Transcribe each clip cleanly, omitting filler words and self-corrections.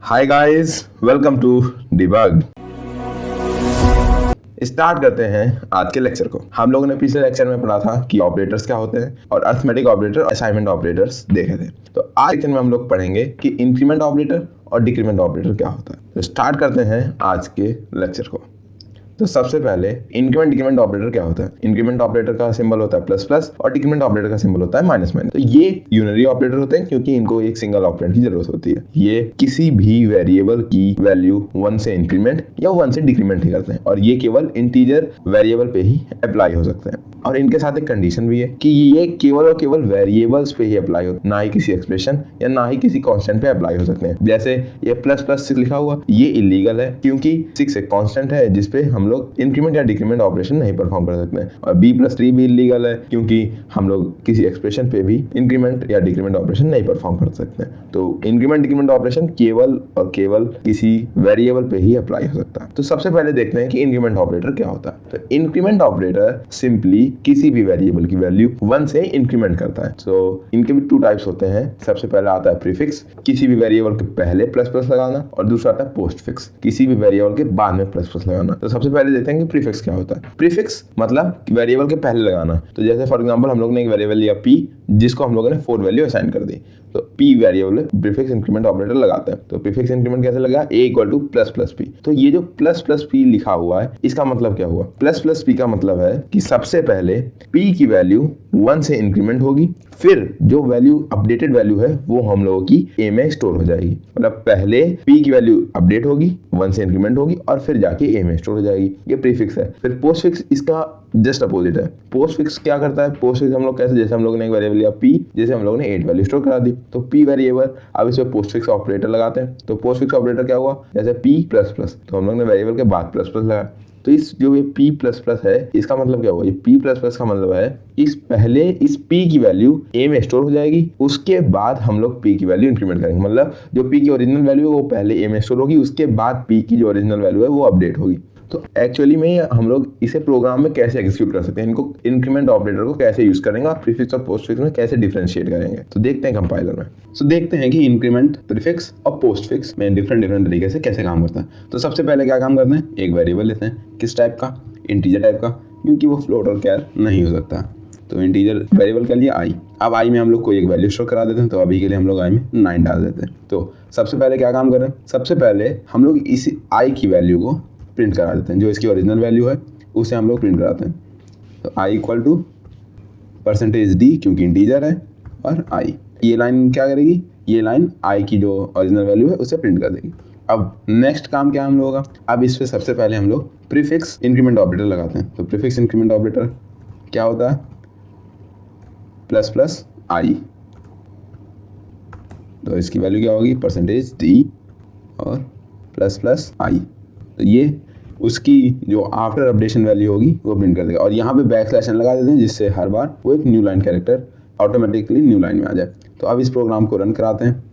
Hi guys, welcome to debug. Start करते हैं आज के लेक्चर को। हम लोगों ने पिछले लेक्चर में पढ़ा था कि ऑपरेटर्स क्या होते हैं और अरिथमेटिक ऑपरेटर, असाइनमेंट ऑपरेटर्स देखे थे। तो आज लेक्चर में हम लोग पढ़ेंगे कि इंक्रीमेंट ऑपरेटर और डिक्रीमेंट ऑपरेटर क्या होता है। तो स्टार्ट करते हैं आज के लेक्चर को। तो सबसे पहले इंक्रीमेंट डिक्रीमेंट ऑपरेटर क्या होता है। इंक्रीमेंट ऑपरेटर का सिंबल होता है प्लस प्लस और डिक्रीमेंट ऑपरेटर का सिंबल होता है माइनस माइनस। तो ये यूनरी ऑपरेटर होते हैं क्योंकि इनको एक सिंगल ऑपरेंड की जरूरत होती है। ये किसी भी वेरिएबल की वैल्यू 1 से इंक्रीमेंट या 1 से डिक्रीमेंट ही करते हैं और ये केवल इंटीजर वेरिएबल पे ही अप्लाई हो सकते हैं। और इनके साथ एक कंडीशन भी है कि ये केवल और केवल वेरिएबल्स पे ही अप्लाई हो, ना ही किसी एक्सप्रेशन या ना ही किसी कांस्टेंट पे अप्लाई हो सकते हैं। जैसे ये प्लस प्लस 6 लिखा हुआ, ये इलीगल है क्योंकि 6 एक कांस्टेंट है जिसपे हम लोग इंक्रीमेंट या डिक्रीमेंट ऑपरेशन नहीं परफॉर्म कर सकते हैं। और b+3 भी इलीगल है क्योंकि हम लोग किसी एक्सप्रेशन पे भी इंक्रीमेंट या डिक्रीमेंट ऑपरेशन नहीं परफॉर्म कर सकते हैं। तो इंक्रीमेंट डिक्रीमेंट ऑपरेशन केवल और केवल किसी वेरिएबल पे ही अप्लाई हो सकता है। तो सबसे पहले देखते हैं कि इंक्रीमेंट ऑपरेटर क्या होता है। तो इंक्रीमेंट ऑपरेटर सिंपली किसी भी वेरिएबल की वैल्यू 1 से इंक्रीमेंट करता है। सो इनके भी 2 टाइप्स होते हैं। सबसे पहला आता है प्रीफिक्स, किसी भी वेरिएबल के पहले प्लस प्लस लगाना, और दूसरा आता है पोस्टफिक्स, किसी भी वेरिएबल के बाद में प्लस प्लस लगाना। तो सबसे पहले देखते हैं कि प्रीफिक्स क्या होता है। प्रीफिक्स मतलब वेरिएबल के पहले लगाना। तो जैसे फॉर एग्जांपल हम लोग ने एक वेरिएबल लिया p जिसको हम लोगों ने 4 वैल्यू असाइन कर दी। तो p वेरिएबल में प्रीफिक्स इंक्रीमेंट ऑपरेटर लगाते हैं। तो प्रीफिक्स इंक्रीमेंट कैसे लगा, a = प्लस प्लस p। तो ये जो प्लस प्लस p लिखा हुआ है इसका मतलब क्या हुआ। प्लस प्लस p का मतलब है कि सबसे पहले p की वैल्यू 1 से इंक्रीमेंट होगी, फिर जो वैल्यू अपडेटेड वैल्यू है वो हम लोगों की a में स्टोर हो जाएगी। मतलब पहले p की वैल्यू अपडेट होगी, 1 से इंक्रीमेंट होगी और फिर जाके a में स्टोर हो जाएगी। ये प्रीफिक्स है। फिर पोस्टफिक्स इसका जस्ट अपोजिट है। पोस्टफिक्स क्या करता है, पोस्टफिक्स हम लोग कैसे, जैसे हम लोग ने एक वेरिएबल लिया p, जैसे हम लोग ने 8 वैल्यू स्टोर करा दी तो p वेरिएबल, अब इसमें पोस्टफिक्स ऑपरेटर लगाते हैं। तो पोस्टफिक्स ऑपरेटर क्या हुआ, जैसे p प्लस प्लस, तो हम लोग ने वेरिएबल के बाद प्लस प्लस लगाया। तो इस जो ये p प्लस प्लस है इसका मतलब क्या हुआ, ये p प्लस प्लस का मतलब है इस पहले इस p की वैल्यू a में स्टोर हो जाएगी, उसके बाद हम लोग p की वैल्यू इंक्रीमेंट करेंगे। मतलब जो p की ओरिजिनल वैल्यू है वो पहले a में स्टोर होगी, उसके बाद p की जो ओरिजिनल वैल्यू है वो अपडेट होगी। तो एक्चुअली में हम लोग इसे प्रोग्राम में कैसे एग्जीक्यूट कर सकते हैं, इनको इंक्रीमेंट ऑपरेटर को कैसे यूज करेंगे और प्रीफिक्स और पोस्टफिक्स में कैसे डिफरेंशिएट करेंगे, तो देखते हैं कंपाइलर में। तो देखते हैं कि इंक्रीमेंट, प्रीफिक्स और पोस्टफिक्स में डिफरेंट तरीके से कैसे काम करता है। तो सबसे पहले क्या काम करते हैं, एक वेरिएबल लेते हैं, किस टाइप का, इंटीजर टाइप का, क्योंकि वो फ्लोट और कैर नहीं हो सकता। तो इंटीजर वेरिएबल के लिए i, अब i में हम लोग कोई एक वैल्यू स्टोर करा देते हैं। तो अभी के लिए हम लोग i में 9 डाल देते हैं। तो सबसे पहले क्या काम कर रहे हैं, सबसे पहले हम लोग इस i की वैल्यू को प्रिंट करा देते हैं, जो इसकी ओरिजिनल वैल्यू है उसे हम लोग प्रिंट कराते हैं। तो i = %d क्योंकि इंटीजर है, और i, ये लाइन क्या करेगी, ये लाइन i की जो ओरिजिनल वैल्यू है उसे प्रिंट कर देगी। अब नेक्स्ट काम क्या हम लोगों का, अब इस पे सबसे पहले हम लोग प्रीफिक्स इंक्रीमेंट ऑपरेटर लगाते हैं। तो प्रीफिक्स इंक्रीमेंट ऑपरेटर क्या होता है, प्लस प्लस i, तो इसकी वैल्यू क्या होगी, %d और प्लस प्लस i। तो ये उसकी जो आफ्टर अपडेशन वैल्यू होगी वो प्रिंट कर देगा। और यहाँ पे बैकस्लैश लगा देते हैं जिससे हर बार वो एक new line character automatically new line में आ जाए। तो अब इस प्रोग्राम को रन कराते हैं।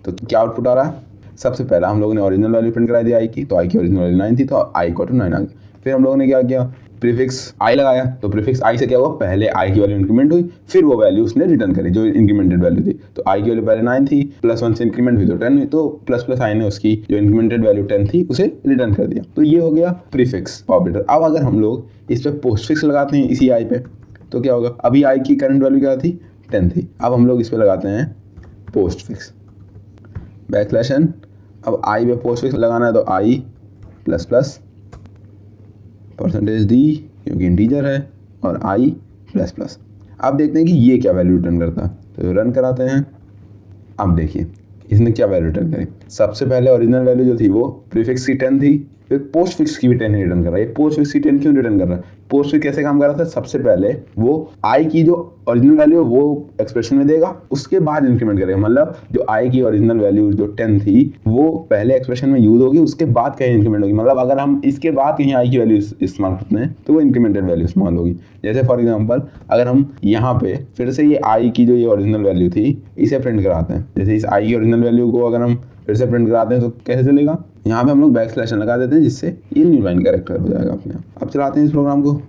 तो क्या आउटपुट आ रहा है, सबसे पहला हम लोगों ने ओरिजिनल वैल्यू प्रिंट कराई दी i की, तो i की ओरिजिनल वैल्यू 9 थी तो i = 9 आ गई। फिर हम लोगों ने क्या किया, प्रीफिक्स i लगाया। तो प्रीफिक्स i से क्या हुआ, पहले i की वैल्यू इंक्रीमेंट हुई, फिर वो वैल्यू उसने रिटर्न करी जो इंक्रीमेंटेड वैल्यू थी। तो i की वैल्यू पहले 9 थी, +1 से इंक्रीमेंट हुई तो 10 हुई, तो प्लस प्लस i ने उसकी जो इंक्रीमेंटेड वैल्यू 10 थी उसे रिटर्न कर दिया। तो ये हो गया प्रीफिक्स ऑपरेटर। अब अगर हम लोग इस पर पोस्टफिक्स लगाते हैं इसी i पे, तो क्या होगा, अभी i की करंट वैल्यू क्या थी, 10 थी। अब हम लोग इस पर लगाते हैं पोस्टफिक्स बैकस्लैश n। अब i पे पोस्टफिक्स लगाना है तो i प्लस प्लस %d क्योंकि इंटीजर है, और i प्लस प्लस। अब देखते हैं कि ये क्या वैल्यू रिटर्न करता है। तो रन कराते हैं। अब देखिए इसने क्या वैल्यू रिटर्न करी। सबसे पहले ओरिजिनल वैल्यू जो थी वो प्रीफिक्स की 10 थी, फिर पोस्टफिक्स की भी 10 रिटर्न कर रहा है। पोस्टफिक्स की 10 क्यों रिटर्न कर रहा है, पोस्टफिक्स कैसे काम कर रहा था, सबसे पहले वो i की जो ओरिजिनल वैल्यू है वो एक्सप्रेशन में देगा, उसके बाद इंक्रीमेंट करेगा। मतलब जो i की ओरिजिनल वैल्यू जो 10 थी वो पहले एक्सप्रेशन में यूज होगी, उसके बाद कहीं इंक्रीमेंट होगी। मतलब अगर हम इसके बाद कहीं i की वैल्यू इस्तेमाल करते हैं तो वो इंक्रीमेंटेड वैल्यू इस्तेमाल होगी। जैसे फॉर एग्जाम्पल अगर हम यहाँ पे फिर से ये i की जो ये ओरिजिनल वैल्यू थी इसे प्रिंट कराते हैं, जैसे इस i की ओरिजिनल वैल्यू को अगर हम फिर से प्रिंट कराते हैं तो कैसे चलेगा, यहाँ पे हम लोग बैकस्लैश लगा देते हैं जिससे ये न्यू लाइन कैरेक्टर हो जाएगा अपने आप। अब चलाते हैं इस प्रोग्राम को।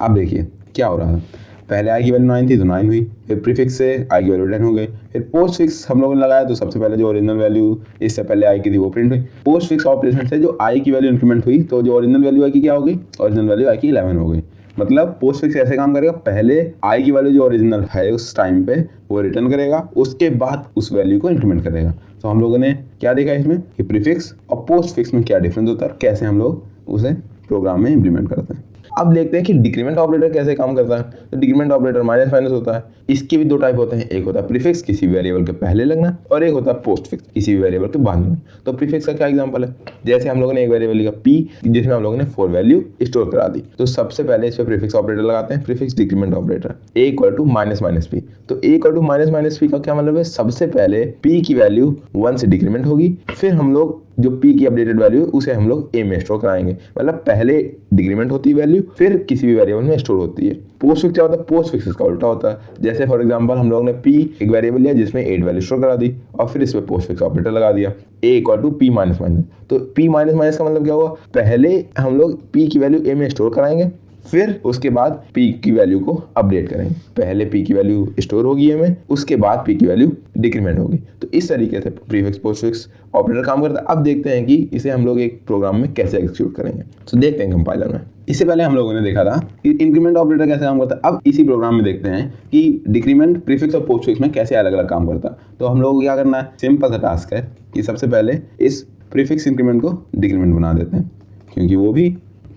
अब देखिए क्या हो रहा है, पहले आई की वैल्यू 9 थी तो 9 हुई, फिर प्रीफिक्स से आई की वैल्यू 10 हो गई, फिर पोस्ट फिक्स हम लोगों ने लगाया तो सबसे पहले जो ओरिजिनल वैल्यू इससे पहले आई की थी वो प्रिंट हुई। पोस्ट फिक्स ऑपरेशन से जो आई की वैल्यू इंक्रीमेंट हुई तो जो ओरिजिनल वैल्यू आई की क्या हो गई, ओरिजिनल वैल्यू आई की 11 हो गई। मतलब पोस्ट फिक्स ऐसे काम करेगा, पहले आई की वैल्यू जो ओरिजिनल है उस टाइम पे वो रिटर्न करेगा, उसके बाद उस वैल्यू को इंक्रीमेंट करेगा। तो हम लोगों ने क्या देखा इसमें कि प्रीफिक्स और पोस्ट फिक्स में क्या डिफरेंस होता है, कैसे हम लोग उसे प्रोग्राम में इंप्लीमेंट करते हैं। अब देखते हैं कि डिक्रीमेंट ऑपरेटर कैसे काम करता है। तो डिक्रीमेंट ऑपरेटर माइनस माइनस होता है, इसके भी दो टाइप होते हैं, एक होता है प्रीफिक्स किसी भी वेरिएबल के पहले लगना, और एक होता है पोस्ट फिक्स किसी भी वेरिएबल के बाद लगना। तो प्रीफिक्स का क्या एग्जांपल है, जैसे हम लोगों ने एक वेरिएबल लिखा p जिसमें हम लोगों ने 4 वैल्यू स्टोर करा दी, तो सबसे पहले इस पे प्रीफिक्स ऑपरेटर लगाते हैं, prefix decrement operator a equal to minus minus P. तो a equal to minus minus P का क्या मतलब है, सबसे पहले p की वैल्यू 1 से डिक्रीमेंट होगी, फिर हम लोग जो p की अपडेटेड वैल्यू उसे हम लोग a में स्टोर कराएंगे। मतलब पहले डिक्रीमेंट होती है वैल्यू, फिर किसी भी वेरिएबल में स्टोर होती है। पोस्ट फिक्स क्या होता है, पोस्ट फिक्स का उल्टा होता है। जैसे फॉर एग्जांपल हम लोगों ने p एक वेरिएबल लिया जिसमें 8 वैल्यू स्टोर करा दी और फिर इस पे पोस्ट फिक्स ऑपरेटर लगा दिया, a equal to p minus minus. तो p माइनस माइनस का मतलब क्या हुआ, पहले हम लोग p की वैल्यू a में स्टोर कराएंगे, फिर उसके बाद p की वैल्यू को अपडेट करेंगे। पहले p की वैल्यू स्टोर होगी a में, उसके बाद p की वैल्यू डिक्रीमेंट होगी। तो इस तरीके से प्रीफिक्स पोस्ट फिक्स ऑपरेटर काम करता है। अब देखते हैं कि इसे हम लोग एक प्रोग्राम में कैसे एग्जीक्यूट करेंगे। तो देखते हैं कंपाइलर में। इससे पहले हम लोगों ने देखा था कि इंक्रीमेंट ऑपरेटर कैसे काम करता है। अब इसी प्रोग्राम में देखते हैं कि डिक्रीमेंट प्रीफिक्स और पोस्ट फिक्स में कैसे अलग अलग काम करता है। तो हम लोग को क्या करना है, सिंपल सा टास्क है कि सबसे पहले इस प्रीफिक्स इंक्रीमेंट को डिक्रीमेंट बना देते हैं, क्योंकि वो भी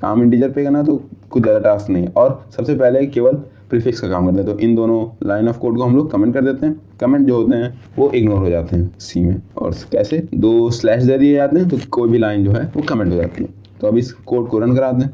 काम इंटीजर पे करना तो कुछ ज़्यादा टास्क नहीं है, और सबसे पहले केवल प्रीफिक्स का काम करते हैं। तो इन दोनों लाइन ऑफ कोड को हम लोग कमेंट कर देते हैं। कमेंट जो होते हैं वो इग्नोर हो जाते हैं सी में, और कैसे दो स्लैश दे दिए जाते हैं तो कोई भी लाइन जो है वो कमेंट हो जाती है। तो अब इस कोड को रन कराते हैं।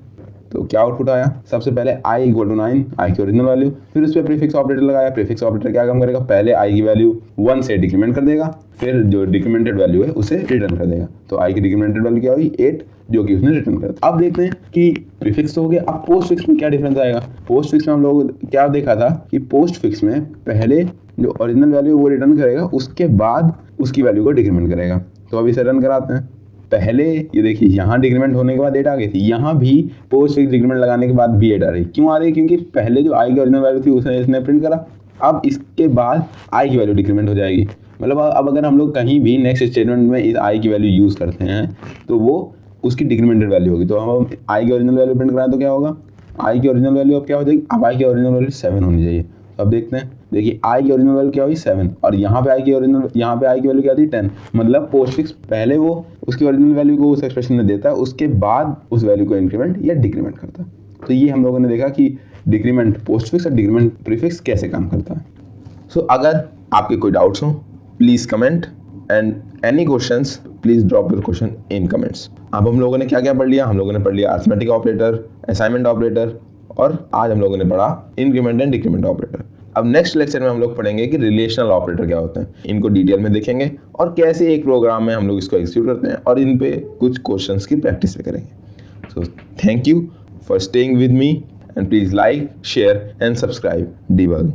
तो क्या आउटपुट आया, सबसे पहले i इक्वल टू 9 आई की ओरिजिनल वैल्यू, फिर उस पर प्रीफिक्स ऑपरेटर लगाया। प्रीफिक्स ऑपरेटर क्या काम करेगा, पहले i की वैल्यू 1 से डिक्रीमेंट कर देगा, फिर जो डिक्रीमेंटेड वैल्यू है उसे रिटर्न कर देगा। तो i की डिक्रीमेंटेड वैल्यू क्या हुई, 8, जो कि उसने रिटर्न कर दिया। अब देखते हैं कि प्रीफिक्स तो हो गया, अब पोस्ट फिक्स में क्या डिफरेंस आएगा। पोस्ट फिक्स में हम लोग क्या देखा था कि पोस्ट फिक्स में पहले जो ओरिजिनल वैल्यू वो रिटर्न करेगा, उसके बाद उसकी वैल्यू को डिक्रीमेंट करेगा। तो अब इसे रन कराते हैं। पहले ये देखिए यहाँ डिक्रीमेंट होने के बाद 8 आ गई थी, यहाँ भी पोस्ट फिक्स डिक्रीमेंट लगाने के बाद भी 8 आ रही। क्यों आ रही है, क्योंकि पहले जो आई की ओरिजिनल वैल्यू थी उसे इसने प्रिंट करा, अब इसके बाद आई की वैल्यू डिक्रीमेंट हो जाएगी। मतलब अब अगर हम लोग कहीं भी नेक्स्ट स्टेटमेंट में इस आई की वैल्यू यूज़ करते हैं तो वो उसकी डिक्रीमेंटेड वैल्यू होगी। तो हम आई की ओरिजिनल वैल्यू प्रिंट कराएं तो क्या होगा, आई की ओरिजिनल वैल्यू अब क्या हो जाएगी, अब आई की ओरिजिनल वैल्यू 7 होनी चाहिए। तो अब देखते हैं, देखिए आई की ओरिजिनल वैल्यू क्या हुई 7, और यहाँ पे आई की वैल्यू क्या थी 10। मतलब पोस्ट फिक्स पहले वो उसकी ओरिजिनल वैल्यू को उस एक्सप्रेशन में देता है, उसके बाद उस वैल्यू को इंक्रीमेंट या डिक्रीमेंट करता है। तो ये हम लोगों ने देखा कि डिक्रीमेंट पोस्ट फिक्स और डिक्रीमेंट प्रीफिक्स कैसे काम करता है। सो अगर आपके कोई डाउट्स हो please comment, and any questions please drop your question in comments. अब हम लोगों ने क्या क्या पढ़ लिया, हम लोगों ने पढ़ लिया अरिथमेटिक ऑपरेटर, असाइनमेंट ऑपरेटर, और आज हम लोगों ने पढ़ा इंक्रीमेंट एंड डिक्रीमेंट ऑपरेटर। अब नेक्स्ट लेक्चर में हम लोग पढ़ेंगे कि रिलेशनल ऑपरेटर क्या होते हैं, इनको डिटेल में देखेंगे और कैसे एक प्रोग्राम में हम लोग इसको एग्जीक्यूट करते हैं, और इन पे कुछ क्वेश्चंस की प्रैक्टिस भी करेंगे। So thank you for staying with me, and please like, share and subscribe debug.